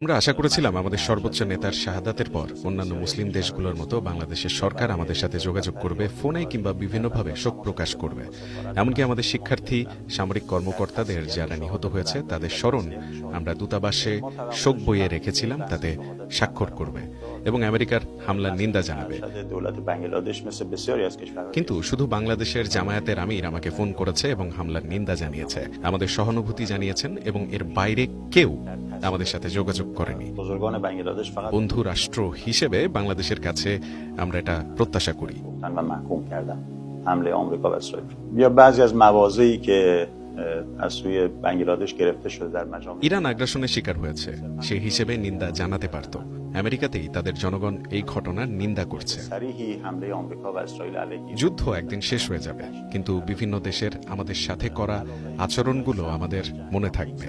আমরা আশা করেছিলাম আমাদের সর্বোচ্চ নেতার শাহাদাতের পর অন্যান্য মুসলিম দেশগুলোর মতো বাংলাদেশের সরকার আমাদের সাথে যোগাযোগ করবে, ফোনে কিংবা বিভিন্নভাবে শোক প্রকাশ করবে। এমনকি আমাদের শিক্ষার্থী, সামরিক কর্মকর্তাদের যারা নিহত হয়েছে তাদের স্মরণ আমরা দূতাবাসে শোক বইয়ে রেখেছিলাম, তাতে স্বাক্ষর করবে এবং আমেরিকার হামলার নিন্দা জানাবে। কিন্তু শুধু বাংলাদেশের জামায়াতের আমির আমাকে ফোন করেছে এবং হামলার নিন্দা জানিয়েছে, আমাদের সহানুভূতি জানিয়েছেন, এবং এর বাইরে কেউ আমাদের সাথে যোগাযোগ করেনি। বন্ধু রাষ্ট্র হিসেবে বাংলাদেশের কাছে আমরা এটা প্রত্যাশা করি। ইরান আগ্রাসনের শিকার হয়েছে, সেই হিসেবে নিন্দা জানাতে পারত। আমেরিকাতেই তাদের জনগণ এই ঘটনার নিন্দা করছে। যুদ্ধ একদিন শেষ হয়ে যাবে, কিন্তু বিভিন্ন দেশের আমাদের সাথে করা আচরণগুলো আমাদের মনে থাকবে।